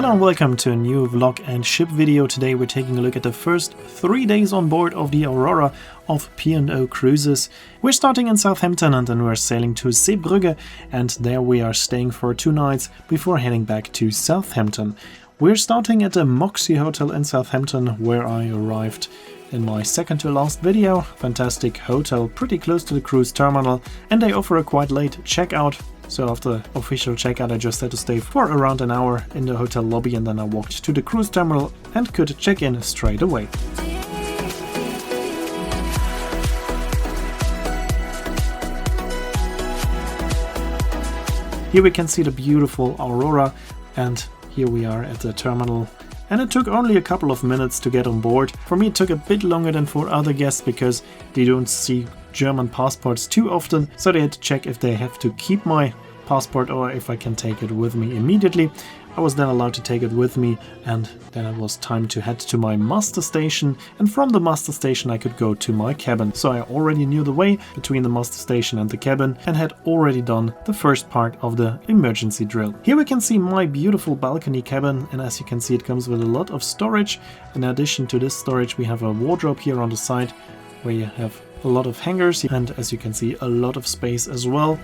Hello and welcome to a new vlog and ship video. Today we're taking a look at the first 3 days on board of the Aurora of P&O Cruises. We're starting in Southampton and then we're sailing to Zeebrugge, and there we are staying for 2 nights before heading back to Southampton. We're starting at the Moxie Hotel in Southampton, where I arrived in my second to last video. Fantastic hotel, pretty close to the cruise terminal, and they offer a quite late checkout. So after official checkout I just had to stay for around an hour in the hotel lobby, and then I walked to the cruise terminal and could check in straight away. Here we can see the beautiful Aurora, and here we are at the terminal. And it took only a couple of minutes to get on board. For me it took a bit longer than for other guests because they don't see German passports too often, so they had to check if they have to keep my passport or if I can take it with me immediately. I was then allowed to take it with me, and then it was time to head to my master station, and from the master station I could go to my cabin. So I already knew the way between the master station and the cabin and had already done the first part of the emergency drill. Here we can see my beautiful balcony cabin, and as you can see it comes with a lot of storage. In addition to this storage we have a wardrobe here on the side where you have a lot of hangers, and as you can see a lot of space as well.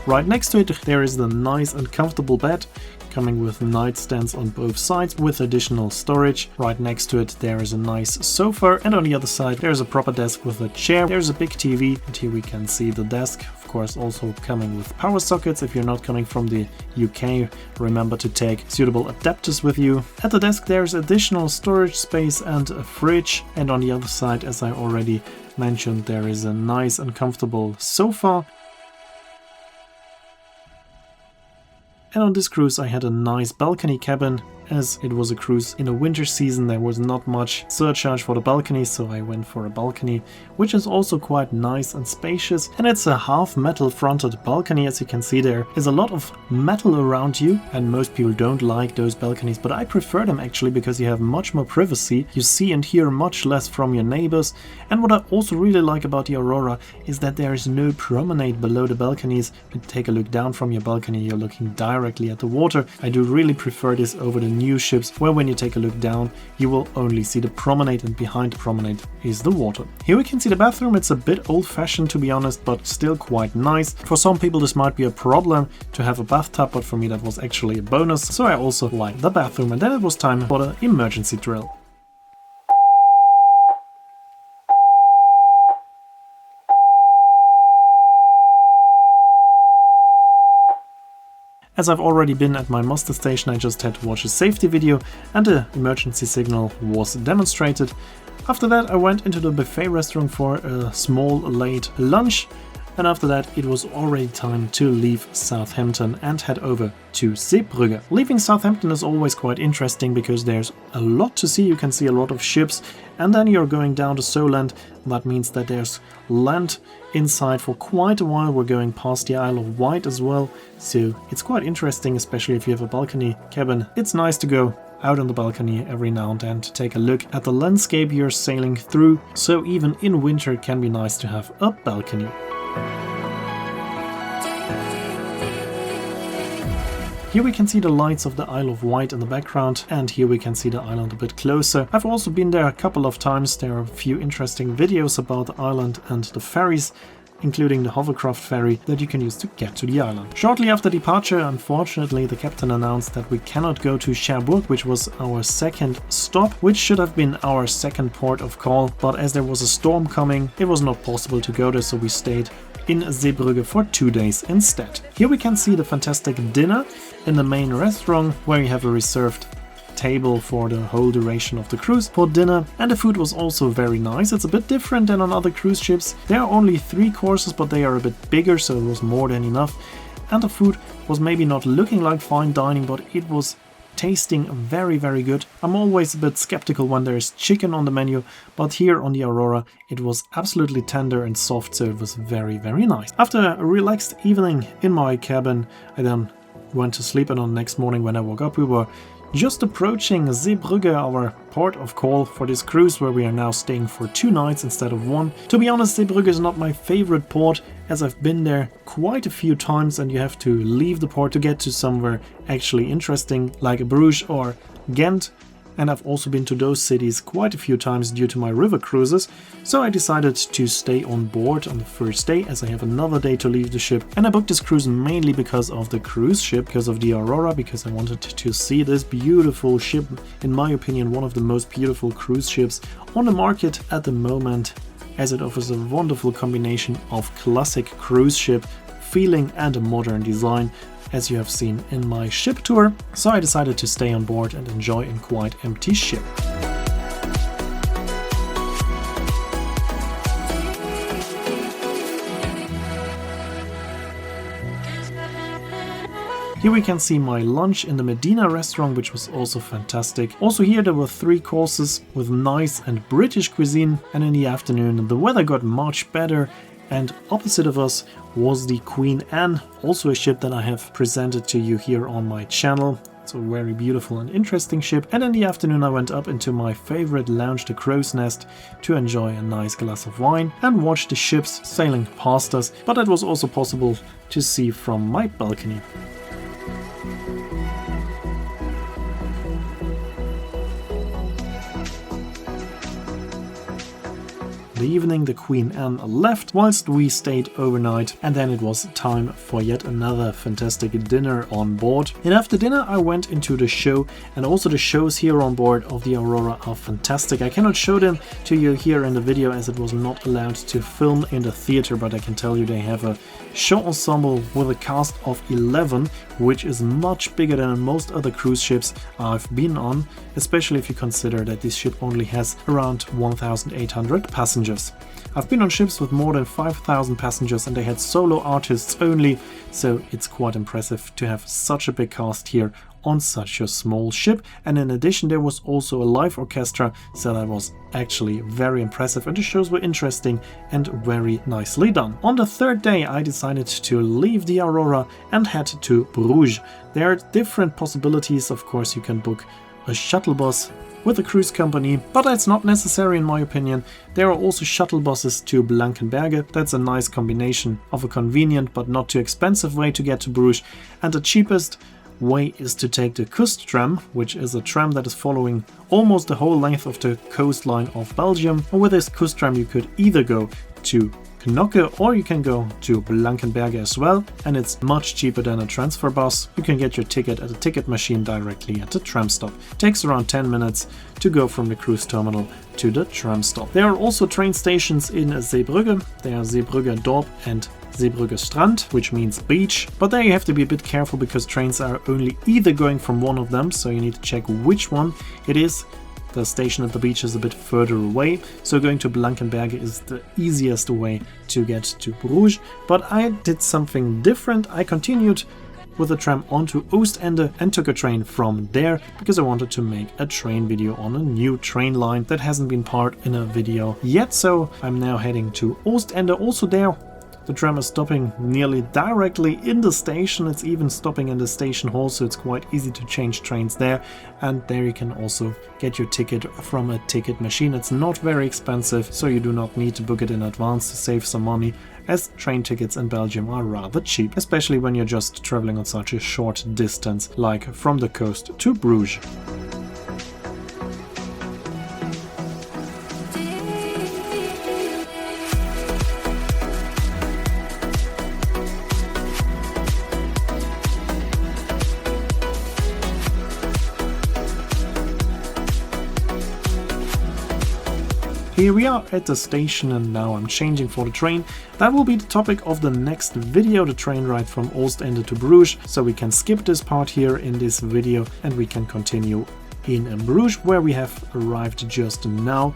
Right next to it there is the nice and comfortable bed, coming with nightstands on both sides with additional storage. Right next to it there is a nice sofa, and on the other side there is a proper desk with a chair. There's a big TV, and here we can see the desk, of course also coming with power sockets. If you're not coming from the UK, remember to take suitable adapters with you. At the desk there's additional storage space and a fridge, and on the other side, as I already mentioned, there is a nice and comfortable sofa. And on this cruise I had a nice balcony cabin. As it was a cruise in a winter season, there was not much surcharge for the balcony, so I went for a balcony, which is also quite nice and spacious. And it's a half metal fronted balcony. As you can see, there is a lot of metal around you, and most people don't like those balconies, but I prefer them actually because you have much more privacy. You see and hear much less from your neighbors. And what I also really like about the Aurora is that there is no promenade below the balconies. When you take a look down from your balcony, you're looking directly at the water. I do really prefer this over the new ships, where when you take a look down you will only see the promenade, and behind the promenade is the water. Here we can see the bathroom. It's a bit old-fashioned to be honest, but still quite nice. For some people this might be a problem to have a bathtub, but for me that was actually a bonus, so I also like the bathroom. And then it was time for the emergency drill. As I've already been at my muster station, I just had to watch a safety video and the emergency signal was demonstrated. After that I went into the buffet restaurant for a small late lunch, and after that it was already time to leave Southampton and head over to Zeebrugge. Leaving Southampton is always quite interesting because there's a lot to see. You can see a lot of ships, and then you're going down to Solent. That means that there's land inside for quite a while. We're going past the Isle of Wight as well, so it's quite interesting, especially if you have a balcony cabin. It's nice to go out on the balcony every now and then to take a look at the landscape you're sailing through, so even in winter it can be nice to have a balcony. Here we can see the lights of the Isle of Wight in the background, and here we can see the island a bit closer. I've also been there a couple of times. There are a few interesting videos about the island and the ferries, including the hovercraft ferry that you can use to get to the island. Shortly after departure, unfortunately, the captain announced that we cannot go to Cherbourg, which was our second stop, which should have been our second port of call, but as there was a storm coming, it was not possible to go there, so we stayed in Zeebrugge for 2 days instead. Here we can see the fantastic dinner in the main restaurant, where you have a reserved table for the whole duration of the cruise for dinner, and the food was also very nice. It's a bit different than on other cruise ships. There are only 3 courses, but they are a bit bigger, so it was more than enough. And the food was maybe not looking like fine dining, but it was tasting very, very good. I'm always a bit skeptical when there is chicken on the menu, but here on the Aurora it was absolutely tender and soft, so it was very, very nice. After a relaxed evening in my cabin, I then went to sleep, and on the next morning when I woke up we were just approaching Zeebrugge, our port of call for this cruise, where we are now staying for 2 nights instead of 1. To be honest, Zeebrugge is not my favorite port, as I've been there quite a few times and you have to leave the port to get to somewhere actually interesting like Bruges or Ghent. And I've also been to those cities quite a few times due to my river cruises, so I decided to stay on board on the first day as I have another day to leave the ship. And I booked this cruise mainly because of the cruise ship, because of the Aurora, because I wanted to see this beautiful ship, in my opinion one of the most beautiful cruise ships on the market at the moment, as it offers a wonderful combination of classic cruise ship feeling and a modern design, as you have seen in my ship tour, so I decided to stay on board and enjoy a quite empty ship. Here we can see my lunch in the Medina restaurant, which was also fantastic. Also here there were 3 courses with nice and British cuisine, and in the afternoon the weather got much better. And opposite of us was the Queen Anne, also a ship that I have presented to you here on my channel. It's a very beautiful and interesting ship. And in the afternoon I went up into my favorite lounge, the Crow's Nest, to enjoy a nice glass of wine and watch the ships sailing past us, but that was also possible to see from my balcony. The evening the Queen Anne left whilst we stayed overnight, and then it was time for yet another fantastic dinner on board. And after dinner I went into the show, and also the shows here on board of the Aurora are fantastic. I cannot show them to you here in the video as it was not allowed to film in the theater, but I can tell you they have a show ensemble with a cast of 11, which is much bigger than most other cruise ships I've been on, especially if you consider that this ship only has around 1,800 passengers. I've been on ships with more than 5,000 passengers and they had solo artists only, so it's quite impressive to have such a big cast here on such a small ship. And in addition there was also a live orchestra, so that was actually very impressive, and the shows were interesting and very nicely done. On the third day I decided to leave the Aurora and head to Bruges. There are different possibilities, of course you can book a shuttle bus with a cruise company, but that's not necessary in my opinion. There are also shuttle buses to Blankenberge. That's a nice combination of a convenient but not too expensive way to get to Bruges, and the cheapest way is to take the Kust tram, which is a tram that is following almost the whole length of the coastline of Belgium. And with this Kust tram you could either go to Knokke or you can go to Blankenberge as well, and it's much cheaper than a transfer bus. You can get your ticket at a ticket machine directly at the tram stop. It takes around 10 minutes to go from the cruise terminal to the tram stop. There are also train stations in Zeebrugge. There are Zeebrugge Dorp and Zeebrugge Strand, which means beach, but there you have to be a bit careful because trains are only either going from one of them, so you need to check which one it is. The station at the beach is a bit further away, so going to Blankenberge is the easiest way to get to Bruges. But I did something different. I continued with the tram onto Oostende and took a train from there because I wanted to make a train video on a new train line that hasn't been part in a video yet. So I'm now heading to Oostende. Also there the tram is stopping nearly directly in the station. It's even stopping in the station hall, so it's quite easy to change trains there. And there you can also get your ticket from a ticket machine. It's not very expensive, so you do not need to book it in advance to save some money, as train tickets in Belgium are rather cheap, especially when you're just traveling on such a short distance like from the coast to Bruges. Here we are at the station and now I'm changing for the train. That will be the topic of the next video, the train ride from Oostende to Bruges. So we can skip this part here in this video and we can continue in Bruges, where we have arrived just now.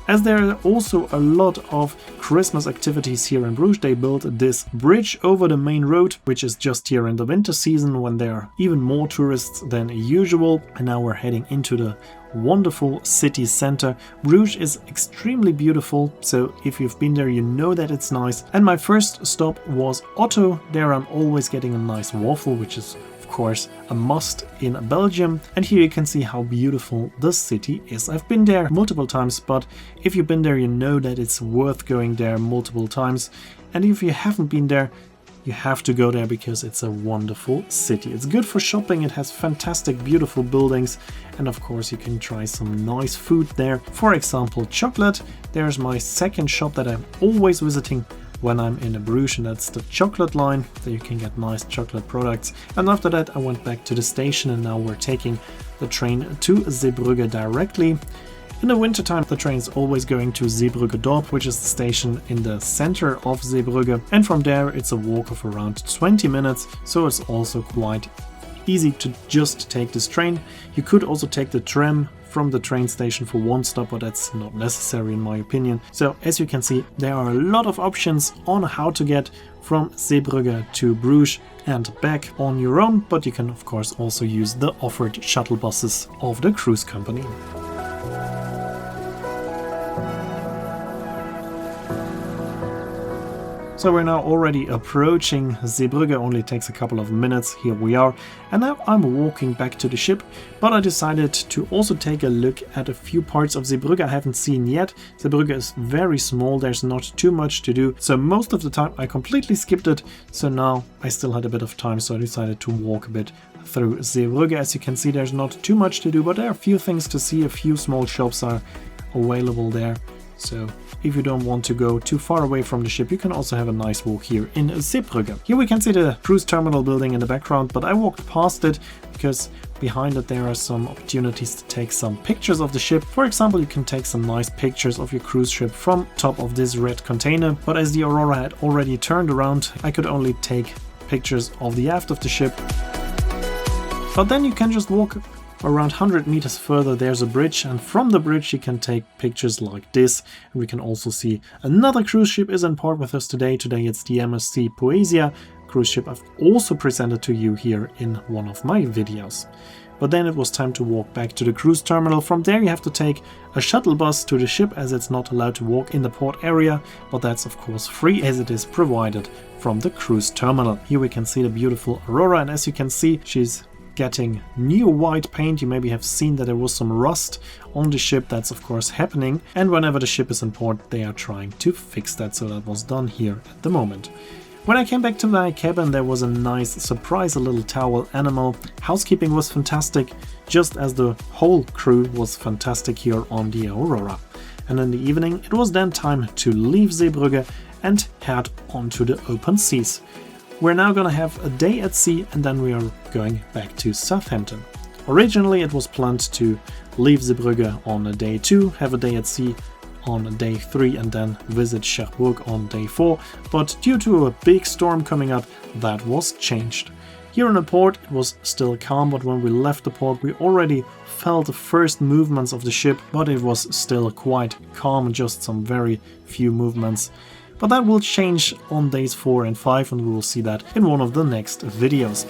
As there are also a lot of Christmas activities here in Bruges. They built this bridge over the main road, which is just here in the winter season when there are even more tourists than usual. And now we're heading into the wonderful city center. Bruges is extremely beautiful, so if you've been there you know that it's nice. And my first stop was Otto. There I'm always getting a nice waffle, which is of course a must in Belgium. And here you can see how beautiful the city is. I've been there multiple times, but if you've been there, you know that it's worth going there multiple times. And if you haven't been there, you have to go there because it's a wonderful city. It's good for shopping, it has fantastic, beautiful buildings, and of course you can try some nice food there. For example, chocolate. There's my second shop that I'm always visiting when I'm in Bruges, and that's the chocolate line. There you can get nice chocolate products. And after that I went back to the station, and now we're taking the train to Zeebrugge directly. In the wintertime, the train is always going to Zeebrugge Dorp, which is the station in the center of Zeebrugge, and from there it's a walk of around 20 minutes, so it's also quite easy to just take this train. You could also take the tram from the train station for one stop, but that's not necessary in my opinion. So as you can see, there are a lot of options on how to get from Zeebrugge to Bruges and back on your own, but you can of course also use the offered shuttle buses of the cruise company. So we're now already approaching Zeebrugge, only takes a couple of minutes. Here we are, and now I'm walking back to the ship, but I decided to also take a look at a few parts of Zeebrugge I haven't seen yet. Zeebrugge is very small, there's not too much to do, so most of the time I completely skipped it. So now I still had a bit of time, so I decided to walk a bit through Zeebrugge. As you can see, there's not too much to do, but there are a few things to see, a few small shops are available there. So if you don't want to go too far away from the ship, you can also have a nice walk here in Zeebrugge. Here we can see the cruise terminal building in the background, but I walked past it because behind it there are some opportunities to take some pictures of the ship. For example, you can take some nice pictures of your cruise ship from top of this red container, but as the Aurora had already turned around, I could only take pictures of the aft of the ship. But then you can just walk around 100 meters further, there's a bridge, and from the bridge you can take pictures like this. And we can also see another cruise ship is in port with us today. Today it's the MSC Poesia cruise ship I've also presented to you here in one of my videos. But then it was time to walk back to the cruise terminal. From there you have to take a shuttle bus to the ship, as it's not allowed to walk in the port area, but that's of course free as it is provided from the cruise terminal. Here we can see the beautiful Aurora, and as you can see, she's getting new white paint. You maybe have seen that there was some rust on the ship. That's of course happening, and whenever the ship is in port they are trying to fix that, so that was done here at the moment. When I came back to my cabin, there was a nice surprise, a little towel animal. Housekeeping was fantastic, just as the whole crew was fantastic here on the Aurora. And in the evening it was then time to leave Zeebrugge and head onto the open seas. We're now gonna have a day at sea, and then we are going back to Southampton. Originally it was planned to leave Zeebrugge on day 2, have a day at sea on day 3, and then visit Cherbourg on day 4, but due to a big storm coming up, that was changed. Here in the port it was still calm, but when we left the port we already felt the first movements of the ship, but it was still quite calm, just some very few movements. But that will change on days 4 and 5, and we will see that in one of the next videos.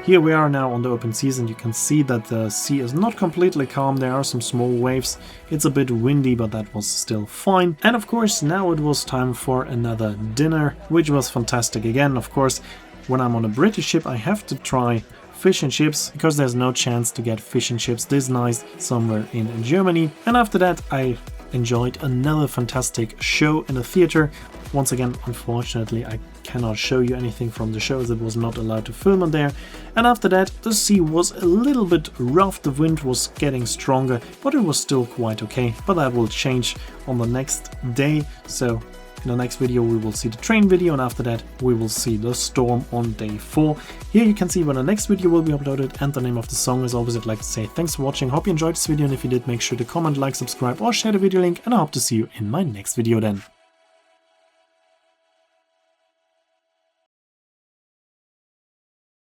Here we are now on the open seas, and you can see that the sea is not completely calm. There are some small waves. It's a bit windy, but that was still fine. And of course now it was time for another dinner, which was fantastic again. Of course, when I'm on a British ship I have to try fish and chips, because there's no chance to get fish and chips this nice somewhere in Germany. And after that I enjoyed another fantastic show in a theater. Once again, unfortunately I cannot show you anything from the show as it was not allowed to film in there. And after that the sea was a little bit rough, the wind was getting stronger, but it was still quite okay. But that will change on the next day, so in the next video we will see the train video, and after that we will see the storm on day 4. Here you can see when the next video will be uploaded and the name of the song. As always, I'd like to say thanks for watching, hope you enjoyed this video, and if you did, make sure to comment, like, subscribe or share the video link, and I hope to see you in my next video then.